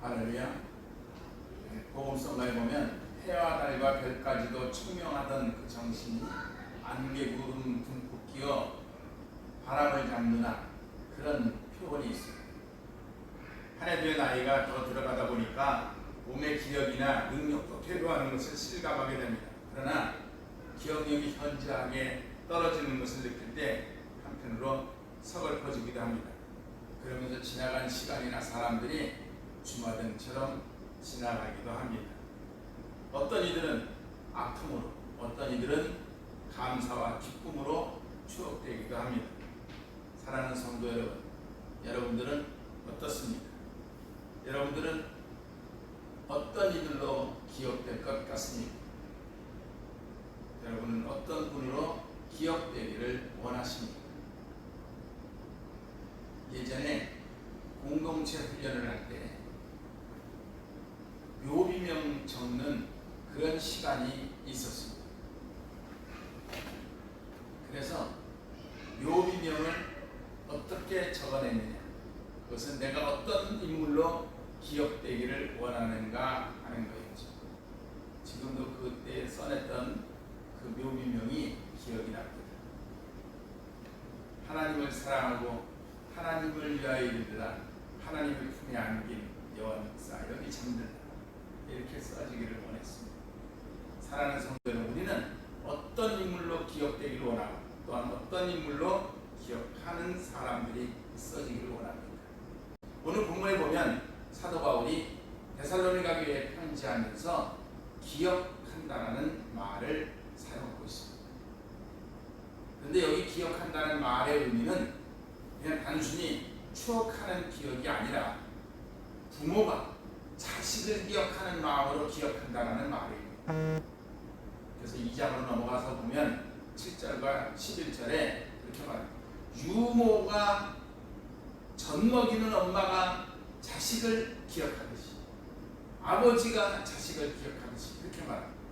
할렐루야. 복음성가에 보면 해와 달과 별까지도 청명하던 그 정신이 안개 구름 듬뿍 끼어 바람을 잡느나 그런 표현이 있습니다. 한 해 뒤에 나이가 더 들어가다 보니까 몸의 기억이나 능력도 퇴보하는 것을 실감하게 됩니다. 그러나 기억력이 현저하게 떨어지는 것을 느낄 때 한편으로 서글퍼지기도 합니다. 그러면서 지나간 시간이나 사람들이 주마등처럼 지나가기도 합니다. 어떤 이들은 아픔으로, 어떤 이들은 감사와 기쁨으로 추억되기도 합니다. 사랑하는 성도 여러분, 여러분들은 어떻습니까? 여러분들은 어떤 이들로 기억될 것 같습니까? 여러분은 어떤 분으로 기억되기를 원하십니까? 예전에 공동체 훈련을 할 때 묘비명 적는 그런 시간이 있었습니다. 그래서 묘비명을 어떻게 적어냈느냐, 그것은 내가 어떤 인물로 기억되기를 원하는가 하는 거였죠. 지금도 그때 써냈던 그 묘비명이 기억이 납니다. 하나님을 사랑하고 하나님을 위하여 이르라, 하나님을 품에 안긴 여호와 여기 잠들다, 이렇게 써지기를 원했습니다. 사랑하는 성도 여러분, 우리는 어떤 인물로 기억되기를 원하고 또한 어떤 인물로 기억하는 사람들이 써지기를 원합니다. 오늘 본문에 보면 사도 바울이 데살로니가 교회에 편지하면서 기억한다라는 말을 사용하고 있습니다. 그런데 여기 기억한다는 말의 의미는 그냥 단순히 추억하는 기억이 아니라 부모가 자식을 기억하는 마음으로 기억한다는 말이에요. 그래서 2장으로 넘어가서 보면 7절과 11절에 이렇게 말합니다. 유모가 젖먹이는 엄마가 자식을 기억하듯이, 아버지가 자식을 기억하듯이, 이렇게 말합니다.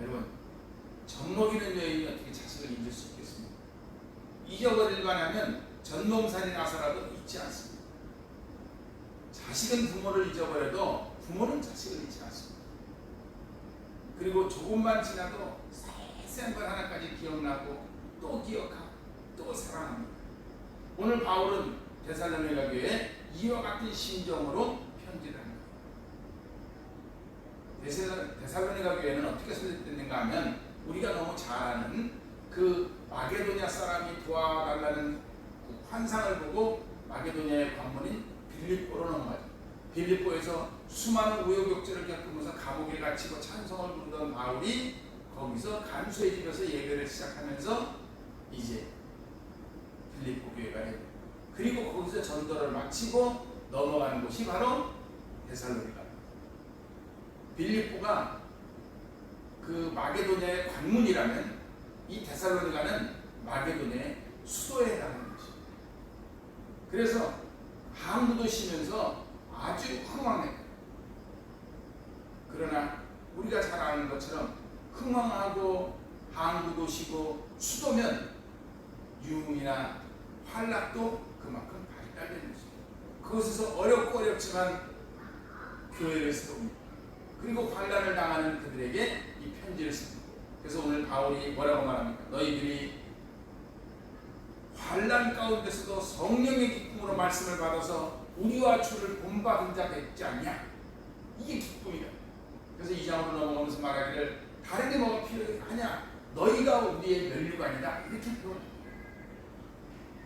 여러분, 젖먹이는 여인이 어떻게 자식을 잊을 수 있겠습니까? 잊어버릴만 하면 전몸살이 나서라도 잊지 않습니다. 자식은 부모를 잊어버려도 부모는 자식을 잊지 않습니다. 그리고 조금만 지나도 세세한 것 하나까지 기억나고 또 기억하고 또 사랑합니다. 오늘 바울은 데살로니가 교회에 이와 같은 심정으로 편지를 합니다. 데살로니가 교회는 어떻게 설립됐는가 하면 우리가 너무 잘 아는 그 마게도냐 사람이 도와달라는 그 환상을 보고 마게도냐의 관문인 빌립보로 넘어가죠. 빌립보에서 수많은 우여곡절을 겪으면서 감옥에 갇히고 찬송을 부르던 바울이 거기서 간수의 집에서 예배를 시작하면서 이제 빌립보 교회가 됩니다. 그리고 거기서 전도를 마치고 넘어가는 곳이 바로 데살로니가. 빌립보가 그 마게도냐의 관문이라면 이 데살로니가는 마게도냐의 수도에 해당하는 것입니다. 그래서 항구도 쉬면서 아주 흥황해. 그러나 우리가 잘 아는 것처럼 흥황하고 항구도 쉬고 수도면 유흥이나 환락도 그만큼 발달되는 것입니다. 그것에서 어렵고 어렵지만 교회를 세웁니다. 그리고 환란을 당하는 그들에게 이 편지를 씁니다. 그래서 오늘 바울이 뭐라고 말합니까? 너희들이 환란 가운데서도 성령의 기쁨으로 말씀을 받아서 우리와 주를 본받은 자 됐지 않냐? 이게 기쁨이다. 그래서 2장으로 넘어가면서 말하기를 다른 게 뭐가 필요하냐? 너희가 우리의 면류관이다, 이렇게 표현합니다.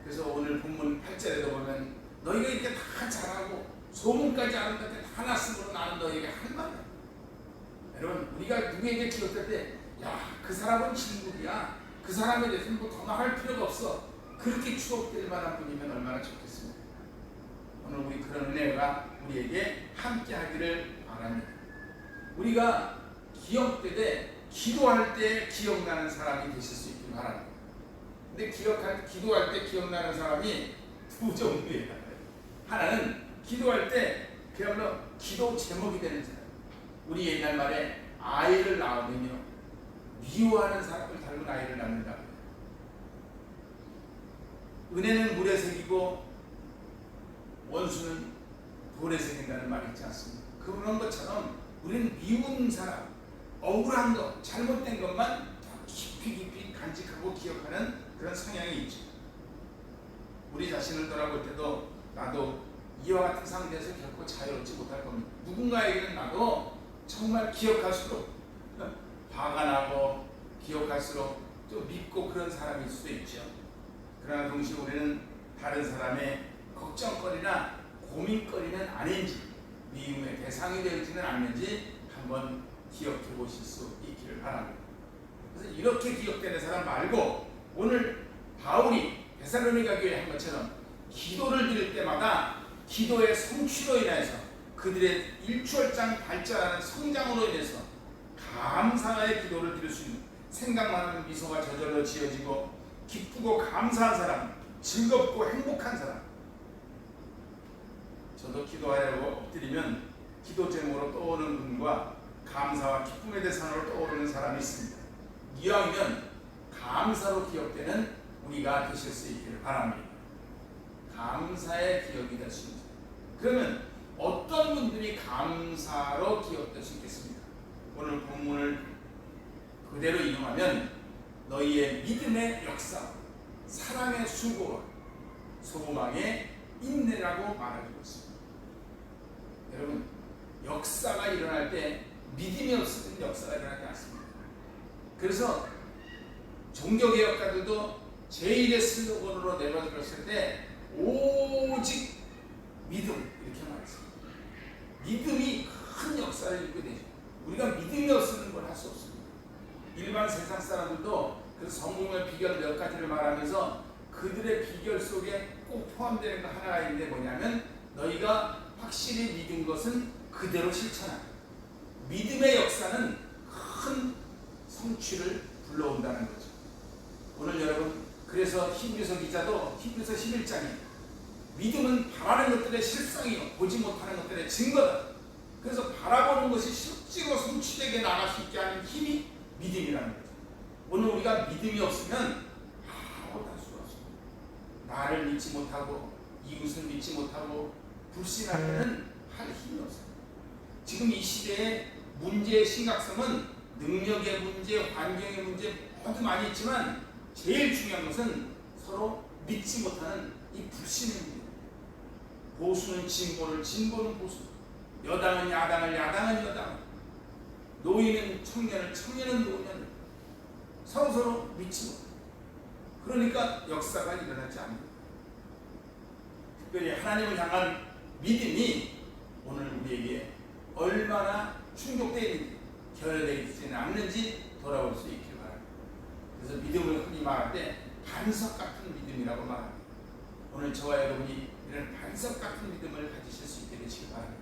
그래서 오늘 본문 8절에도 보면 너희가 이렇게 다 잘하고 소문까지 아는 것 같아 다 났으므로 나는 너희에게 할 말이야. 여러분, 우리가 누구에게 기억할 때 야, 그 사람은 친구야, 그 사람에 대해서는 뭐 더 말할 필요가 없어, 그렇게 추억될 만한 분이면 얼마나 좋겠습니까? 오늘 우리 그런 은혜가 우리에게 함께 하기를 바랍니다. 우리가 기억되되 기도할 때 기억나는 사람이 되실 수 있길 바랍니다. 근데 기도할 때 기억나는 사람이 두 종류예요. 하나는 기도할 때 그야말로 기도 제목이 되는 사람. 우리 옛날 말에 아이를 낳으면요, 미워하는 사람을 닮은 아이를 낳는다고. 은혜는 물에 새기고 원수는 돌에 새긴다는 말이 있지 않습니까? 그런 것처럼 우리는 미운 사람, 억울한 것, 잘못된 것만 더 깊이 간직하고 기억하는 그런 성향이 있죠. 우리 자신을 돌아볼 때도 나도 이와 같은 상태에서 결코 자유롭지 못할 겁니다. 누군가에게는 나도 정말 기억할수록 화가 나고 기억할수록 좀 믿고 그런 사람일 수도 있죠. 그러나 동시에 우리는 다른 사람의 걱정거리나 고민거리는 아닌지, 미움의 대상이 되지는 않는지 한번 기억해 보실 수 있기를 바랍니다. 그래서 이렇게 기억되는 사람 말고 오늘 바울이 데살로니가 교회에 한 것처럼 기도를 드릴 때마다 기도의 성취로 인해서 그들의 일추월장 발전하는 성장으로 인해서 감사의 기도를 드릴 수 있는, 생각만 하면 미소가 저절로 지어지고 기쁘고 감사한 사람, 즐겁고 행복한 사람. 저도 기도하려고 엎드리면 기도 제목으로 떠오르는 분과 감사와 기쁨의 대상으로 떠오르는 사람이 있습니다. 이왕이면 감사로 기억되는 우리가 되실 수 있기를 바랍니다. 감사의 기억이 될 수 있습니다. 그러면 어떤 분들이 감사로 기억될 수 있겠습니까? 오늘 본문을 그대로 이용하면 너희의 믿음의 역사, 사랑의 수고와 소망의 인내라고 말하고 있습니다. 여러분, 역사가 일어날 때 믿음이 없으면 역사가 일어나지 않습니다. 그래서 종교개혁가들도 제1의 슬로건으로 내려들었을 때 오직 믿음, 이렇게 말했습니다. 믿음이 큰 역사를 이루게 되죠. 우리가 믿음이 없으면 뭘 할 수 없습니다. 일반 세상 사람들도 그 성공의 비결 몇 가지를 말하면서 그들의 비결 속에 꼭 포함되는 거 하나가 있는데 뭐냐면 너희가 확실히 믿은 것은 그대로 실천한다. 믿음의 역사는 큰 성취를 불러온다는 거죠. 오늘 여러분, 그래서 히브리서 기자도 히브리서 11장에 믿음은 바라는 것들의 실상이요 보지 못하는 것들의 증거다. 그래서 바라보는 것이 실제로 성취되게 나갈 수 있게 하는 힘이 믿음이라는 거죠. 오늘 우리가 믿음이 없으면 아무것도 할 수가 없습니다. 나를 믿지 못하고 이웃을 믿지 못하고 불신할 때는 할 힘이 없어요. 지금 이 시대의 문제의 심각성은 능력의 문제, 환경의 문제 모두 많이 있지만 제일 중요한 것은 서로 믿지 못하는 이 불신의 문제. 보수는 진보를, 진보는 보수, 여당은 야당을, 야당은 여당, 노인은 청년을, 청년은 노년을 서로 믿지 못해요. 그러니까 역사가 일어나지 않습니다. 특별히 하나님을 향한 믿음이 오늘 우리에게 얼마나 충족되어 있는지, 결여되어 있지는 않는지 돌아볼 수 있길 바랍니다. 그래서 믿음을 흔히 말할 때 반석 같은 믿음이라고 말합니다. 오늘 저와 여러분이 이런 반석 같은 믿음을 가지실 수 있게 되시길 바랍니다.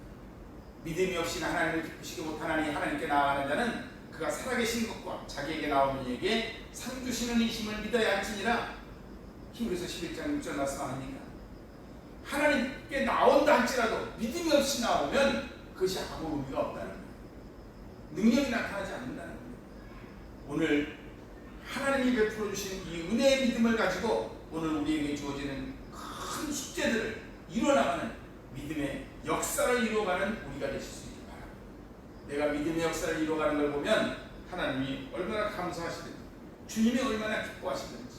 믿음이 없이 하나님을 기쁘시게 못하나니 하나님께 나아가는 자는 그가 살아계신 것과 자기에게 나오는 이에게 상 주시는 이심을 믿어야 할지니라. 히브리서 11장 6절 말씀 아닙니까? 하나님께 나온다 할지라도 믿음이 없이 나오면 그것이 아무 의미가 없다는 거예요. 능력이 나타나지 않는다는 거예요. 오늘 하나님이 베풀어 주신 이 은혜의 믿음을 가지고 오늘 우리에게 주어지는 큰 숙제들을 이뤄나가는 믿음의 역사를 이루어가는 우리가 되실 수 있길 바랍니다. 내가 믿음의 역사를 이루어가는 걸 보면 하나님이 얼마나 감사하시든지, 주님이 얼마나 기뻐하시든지,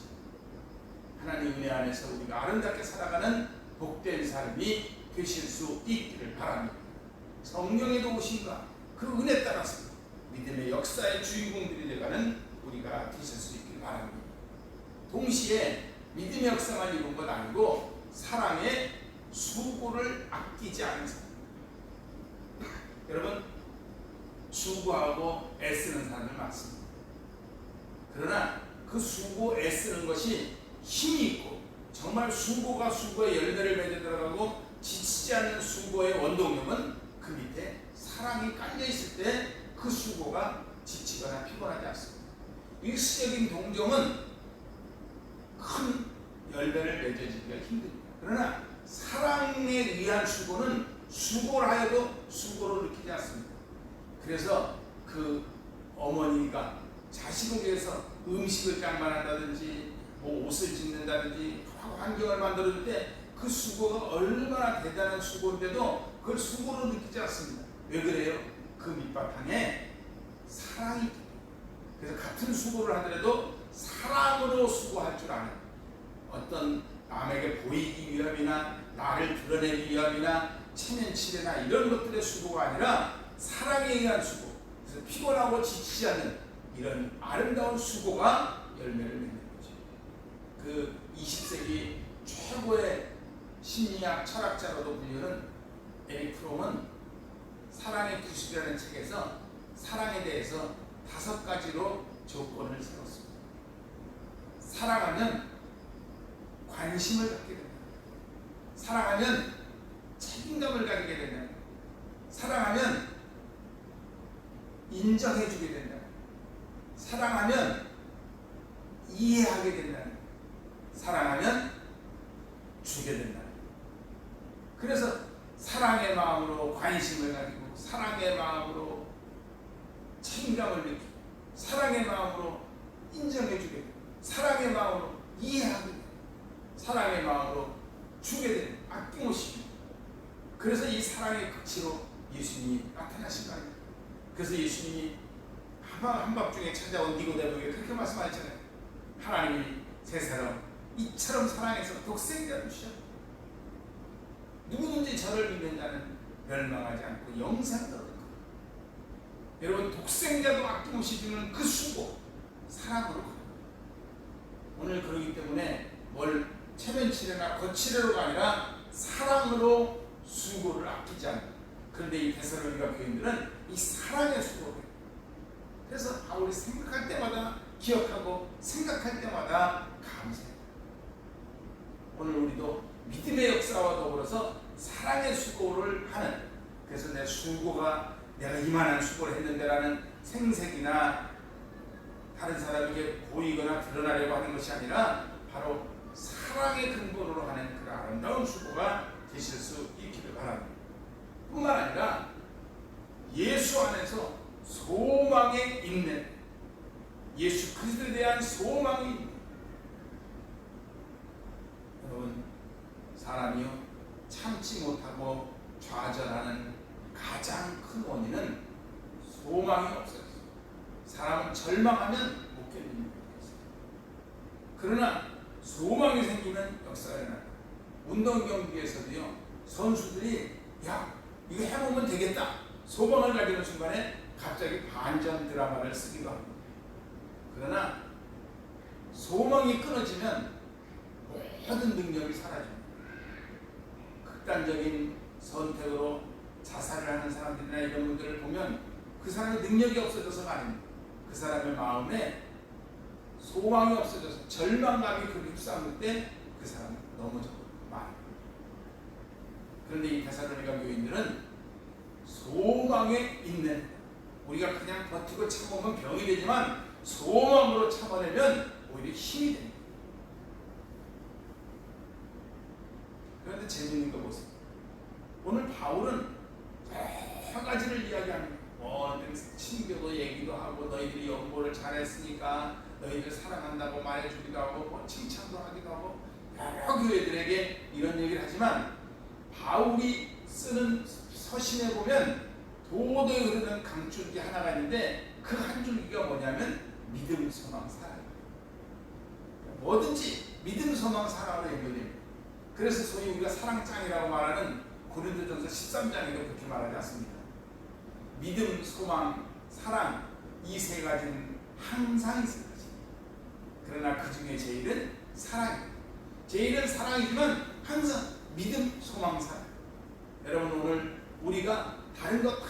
하나님의 은혜 안에서 우리가 아름답게 살아가는 복된 삶이 되실 수 있기를 바랍니다. 성령의 도우심과 그 은혜 따라서 믿음의 역사의 주인공들이 되가는 우리가 되실 수 있길 바랍니다. 동시에 믿음의 역사만 이룬 것 아니고 사랑의 수고를 아끼지 않은 사람. 여러분, 수고하고 애쓰는 사람들 많습니다. 그러나 그 수고 애쓰는 것이 힘이 있고 정말 수고가 수고의 열매를 맺어 들어가고 지치지 않는 수고의 원동력은 그 밑에 사랑이 깔려 있을 때 그 수고가 지치거나 피곤하지 않습니다. 일시적인 동정은 큰 열매를 맺어지기가 힘듭니다. 그러나 사랑에 의한 수고는 수고를 하여도 수고를 느끼지 않습니다. 그래서 그 어머니가 자식을 위해서 음식을 장만한다든지 뭐 옷을 짓는다든지 환경을 만들어줄 때 그 수고가 얼마나 대단한 수고인데도 그걸 수고로 느끼지 않습니다. 왜 그래요? 그 밑바탕에 사랑이 있기 때문에. 그래서 같은 수고를 하더라도 사랑으로 수고할 줄 아는, 어떤 남에게 보이기 위함이나 나를 드러내기 위함이나 체면치레나 이런 것들의 수고가 아니라 사랑에 의한 수고, 그래서 피곤하고 지치지 않는 이런 아름다운 수고가 열매를 맺는 거죠. 그 20세기 최고의 심리학 철학자로도 불리는 에릭 프롬은 사랑의 기술이라는 책에서 사랑에 대해서 5가지로 조건을 세웠습니다. 사랑하면 관심을 갖게 된다. 사랑하면 책임감을 가지게 된다. 사랑하면 인정해주게 된다. 사랑하면 이해하게 된다. 사랑하면 주게 된다. 그래서 사랑의 마음으로 관심을 가지고, 사랑의 마음으로 책임감을 느끼고, 사랑의 마음으로 인정해주게 되고, 사랑의 마음으로 이해하게 되고, 사랑의 마음으로 주게 되는, 아낌없이. 그래서 이 사랑의 극치로 예수님이 나타나신 거 아닙니까? 그래서 예수님이 한밤중에 찾아온 니고데모에게 그렇게 말씀하셨잖아요. 하나님이 세상을 이처럼 사랑해서 독생자를 주셨다. 누구든지 저를 믿는 자는 멸망하지 않고 영생을 얻을 거다. 여러분, 독생자도 아낌없이 주는 그 수고, 사랑으로 가는 거예요. 오늘 그러기 때문에 뭘 체면치레나 거칠애로가 아니라 사랑으로 수고를 아끼지 않는. 그런데 이 데살로니가 교인들은 이 사랑의 수고를 해요. 그래서 바울이 생각할 때마다 기억하고 생각할 때마다 감사해요. 오늘 우리도 믿음의 역사와 더불어서 사랑의 수고를 하는, 그래서 내 수고가 내가 이만한 수고를 했는데라는 생색이나 다른 사람에게 보이거나 드러나려고 하는 것이 아니라 바로 사랑의 근본으로 하는 그 아름다운 수고가 되실 수 있기를 바랍니다. 뿐만 아니라 예수 안에서 소망에 있는, 예수 그리스도에 대한 소망이 있는. 여러분, 사람이요 참지 못하고 좌절하는 가장 큰 원인은 소망이 없어요. 사람은 절망하면 못 견디는 것이 있어요. 그러나 소망이 생기면 역사가 일어나요. 운동 경기에서도요, 선수들이 야, 이거 해보면 되겠다 소망을 가지는 순간에 갑자기 반전 드라마를 쓰기도 합니다. 그러나 소망이 끊어지면 모든 능력이 사라집니다. 극단적인 선택으로 자살을 하는 사람들이나 이런 분들을 보면 그 사람의 능력이 없어져서가 아닙니다. 그 사람의 마음에 소망이 없어져서 절망감이 그를 휩싸을 때 그 사람은 넘어져버립니다. 그런데 이 데살로니가 교인들은 소망에 있는, 우리가 그냥 버티고 참으면 병이 되지만 소망으로 참아내면 오히려 힘이 됩니다. 그런데 재밌는 거 보세요. 오늘 바울은 여러 가지를 이야기합니다. 친교도 얘기도 하고, 너희들이 연보를 잘했으니까 너희들 사랑한다고 말해주기도 하고, 칭찬도 하기도 하고, 여러 교회들에게 이런 얘기를 하지만 바울이 쓰는 서신에 보면 도도히 흐르는 강줄기 하나가 있는데, 그 한 줄기가 뭐냐면 믿음, 소망, 사랑입니다. 뭐든지 믿음, 소망, 사랑으로 연결됩니다. 그래서 소위 우리가 사랑장이라고 말하는 고린도전서 13장에도 그렇게 말하지 않습니까? 믿음, 소망, 사랑, 이 세 가지는 항상 있을 것입니다. 그러나 그 중에 제일은 사랑입니다. 제일은 사랑이지만 항상 믿음, 소망, 사랑. 여러분, 오늘 우리가 다른 것 다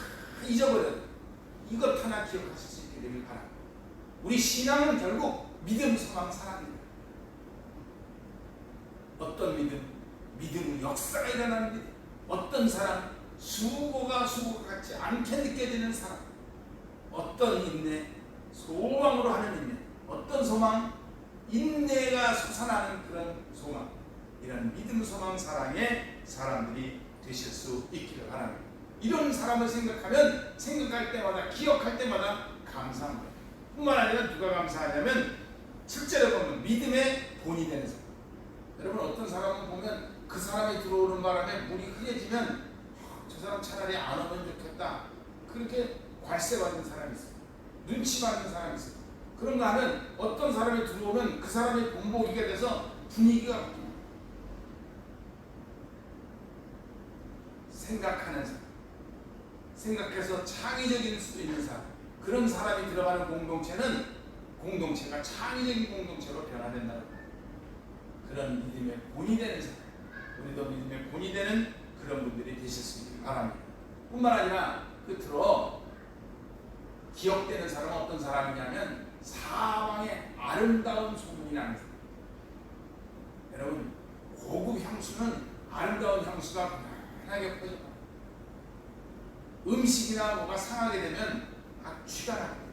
잊어버려도 이것 하나 기억하실 수 있게 되길 바랍니다. 우리 신앙은 결국 믿음, 소망, 사랑입니다. 어떤 믿음? 믿음은 역사가 일어나는 믿음. 어떤 사랑? 수고가 수고 같지 않게 느껴지는 사랑. 어떤 인내? 소망으로 하는 인내. 어떤 소망? 인내가 솟아나는 그런 소망. 이런 믿음, 소망, 사랑의 사람들이 되실 수 있기를 바랍니다. 이런 사람을 생각하면 생각할 때마다, 기억할 때마다 감사한 거예요. 뿐만 아니라 누가 감사하냐면 실제로 보면 믿음의 본이 되는 사람. 여러분, 어떤 사람을 보면 그 사람이 들어오는 바람에 물이 흐려지면 저 사람 차라리 안 오면 좋겠다. 그렇게 괄세받는 사람이 있어요. 눈치 받는 사람이 있어요. 그런가 하면 어떤 사람이 들어오면 그 사람이 본보기가 돼서 분위기가 바뀌어요. 생각하는 사람, 생각해서 창의적일 수도 있는 사람, 그런 사람이 들어가는 공동체는 공동체가 창의적인 공동체로 변화된다는 거예요. 그런 믿음의 본이 되는 사람, 우리도 믿음의 본이 되는 그런 분들이 되실 수 있기를 바랍니다. 뿐만 아니라 끝으로 기억되는 사람은 어떤 사람이냐면 사방에 아름다운 소문이 나는 사람. 여러분, 고급 향수는 아름다운 향수가 편하게 퍼져. 음식이나 뭐가 상하게 되면 악취가 나요.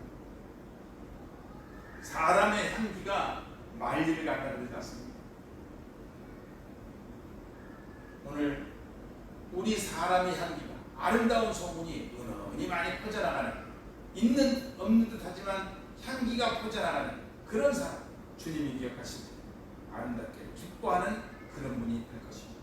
사람의 향기가 만리를 간다고 그러지 않습니까? 오늘 우리 사람의 향기가 아름다운 소문이 은은히 많이 퍼져나가는, 있는 없는 듯 하지만 향기가 퍼져나가는 그런 사람, 주님이 기억하십니다. 아름답게 기뻐하는 그런 분이 될 것입니다.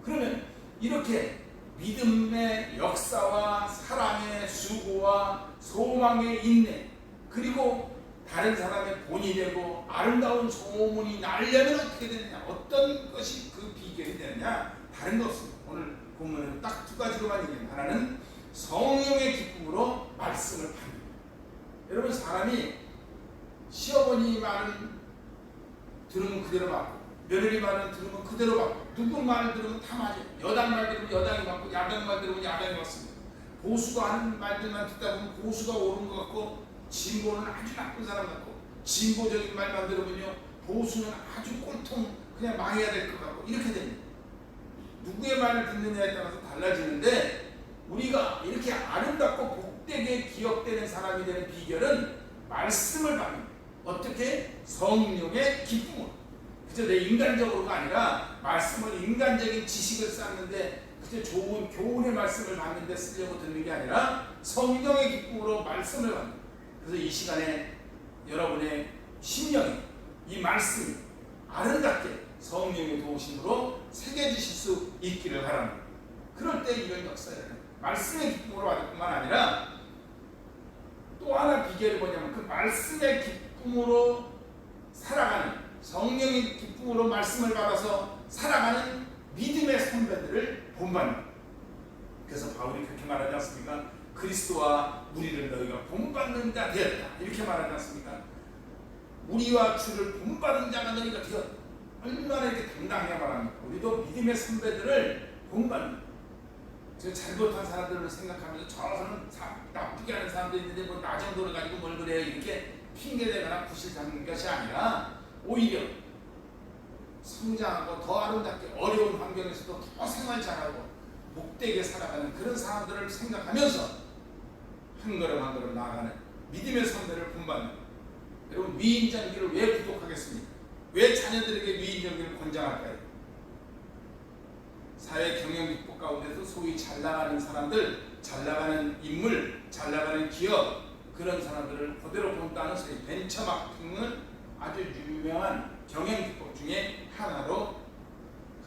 그러면 이렇게 믿음의 역사와 사랑의 수고와 소망의 인내, 그리고 다른 사람의 본이 되고 아름다운 소문이 나려면 어떻게 되느냐, 어떤 것이 그 비결이 되느냐, 다른 거 없습니다. 오늘 본문은 딱 두 가지로만 얘기합니다. 하나는 성령의 기쁨으로 말씀을 받는. 여러분, 사람이 시어머니 말은 들으면 그대로 받고, 며느리 말은 들으면 그대로 받고, 누구 말을 들으면 다 맞아요. 여당 말 들으면 여당이 맞고, 야당 말 들으면 야당이 맞습니다. 보수가 하는 말들만 듣다 보면 보수가 옳은 것 같고, 진보는 아주 나쁜 사람 같고, 진보적인 말만 들으면요 보수는 아주 꼴통 그냥 망해야 될 것 같고, 이렇게 됩니다. 누구의 말을 듣느냐에 따라서 달라지는데, 우리가 이렇게 아름답고 복되게 기억되는 사람이 되는 비결은 말씀을 받는, 어떻게? 성령의 기쁨으로. 그저 내 인간적으로가 아니라 말씀을, 인간적인 지식을 쌓는데 그저 좋은 교훈의 말씀을 받는데 쓰려고 듣는 게 아니라 성령의 기쁨으로 말씀을 받는. 그래서 이 시간에 여러분의 심령이 이 말씀이 아름답게 성령의 도우심으로 새겨지실 수 있기를 바랍니다. 그럴 때 이런 역사예요. 말씀의 기쁨으로 받을 뿐만 아니라 또 하나 비결이 뭐냐면, 그 말씀의 기쁨으로 살아가는, 성령의 기쁨으로 말씀을 받아서 살아가는 믿음의 선배들을 본받는. 그래서 바울이 그렇게 말하지 않습니까? 그리스도와 우리를 너희가 본받는 자 되었다, 이렇게 말하지 않습니까? 우리와 주를 본받은 자가 너희가 되었다. 얼마나 이렇게 당당하게 말합니까? 우리도 믿음의 선배들을 본받는. 제가 잘못한 사람들을 생각하면서 저 사람은 나쁘게 하는 사람도 있는데 뭐 나 정도를 가지고 뭘 그래요, 이렇게 핑계대거나 구실 잡는 것이 아니라 오히려 성장하고 더 아름답게 어려운 환경에서도 더 생활 잘하고 복되게 살아가는 그런 사람들을 생각하면서 한 걸음 한 걸음 나아가는 믿음의 선배를 본받는. 여러분, 위인전기를 왜 구독하겠습니까? 왜 자녀들에게 위인전기를 권장할까요? 사회 경영기법 가운데서 소위 잘 나가는 사람들, 잘 나가는 인물, 잘 나가는 기업, 그런 사람들을 그대로 본다는 소위 벤처마킹을 아주 유명한 경영기법 중에 하나로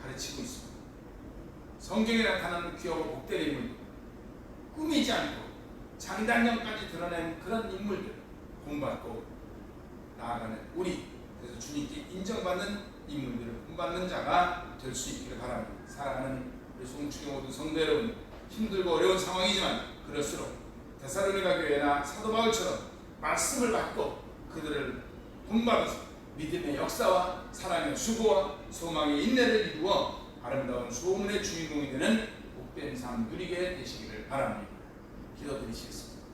가르치고 있습니다. 성경에 나타나는 귀하고 복된 인물들, 꾸미지 않고 장단점까지 드러낸 그런 인물들 본받고 나아가는 우리, 그래서 주님께 인정받는 인물들을 본받는 자가 될 수 있기를 바랍니다. 사랑하는 우리 송축의 모든 성도 여러분, 힘들고 어려운 상황이지만 그럴수록 데살로니가 교회나 사도 바울처럼 말씀을 받고 그들을 본받아서 믿음의 역사와 사랑의 수고와 소망의 인내를 이루어 아름다운 소문의 주인공이 되는 복된 삶 누리게 되시기를 바랍니다. 기도드리시겠습니다.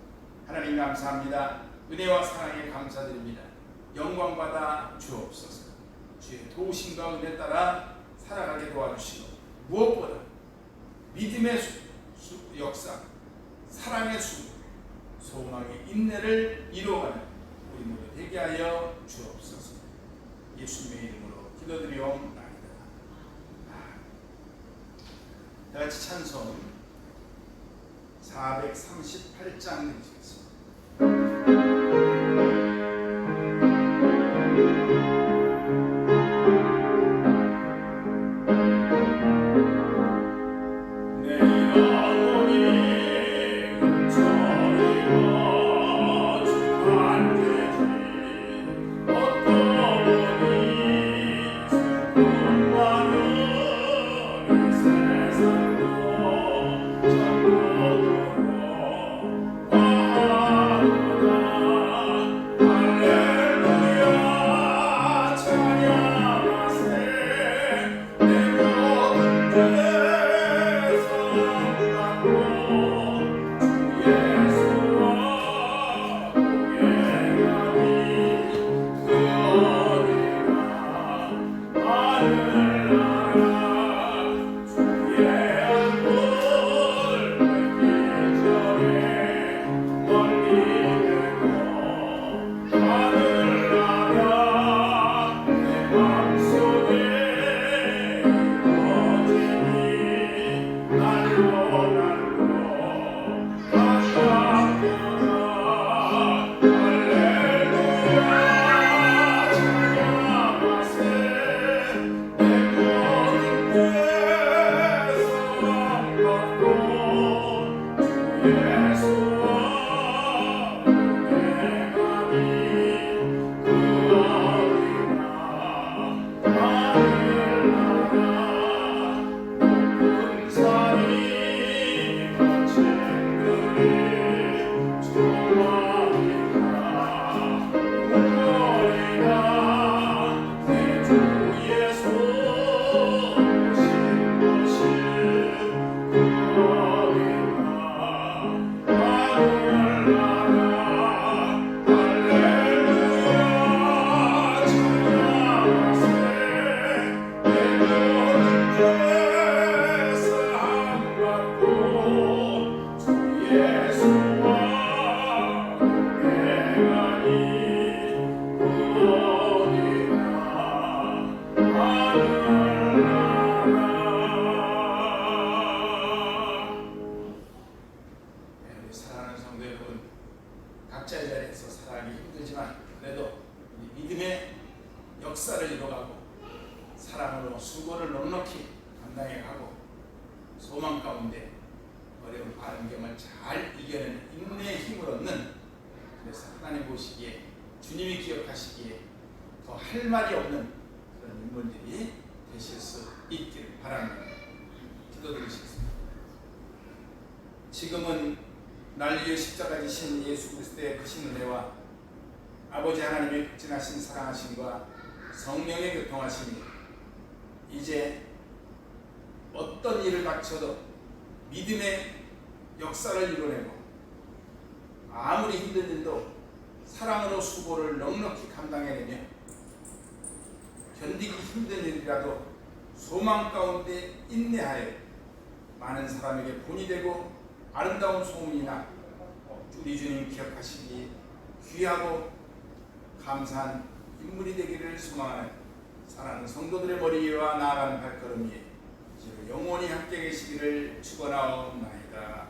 하나님 감사합니다. 은혜와 사랑에 감사드립니다. 영광받아 주옵소서. 주의 도우심과 은혜 따라 살아가게 도와주시고, 무엇보다 믿음의 역사, 사랑의 수, 소망의 인내를 이루어가는 우리 모두 되게 하여 주옵소서. 예수님의 이름으로 기도드리옵나이다. 다 같이 찬송 438장 드리시겠습니다. 내 영혼 각자의 자리에서 살아가기 힘들지만 그래도 믿음의 역사를 이뤄가고 사랑으로 수고를 넉넉히 감당해가고 소망 가운데 어려운 아름경을 잘 이겨내는 인내의 힘을 얻는, 그래서 하나님 보시기에 주님이 기억하시기에 더 할 말이 없는 그런 인물들이 되실 수 있기를 바랍니다. 기도드리시겠습니다. 지금은 날 위해 십자가 지신 예수 그리스도의 크신 은혜와 아버지 하나님의 극진하신 사랑하심과 성령의 교통하심이 이제 어떤 일을 닥쳐도 믿음의 역사를 이뤄내고 아무리 힘든 일도 사랑으로 수고를 넉넉히 감당해내며 견디기 힘든 일이라도 소망 가운데 인내하여 많은 사람에게 본이 되고 아름다운 소문이나 우리 주님 기억하시기 귀하고 감사한 인물이 되기를 소망하는 사랑하는 성도들의 머리 위와 나아가는 발걸음 위에 영원히 함께 계시기를 축원하옵나이다.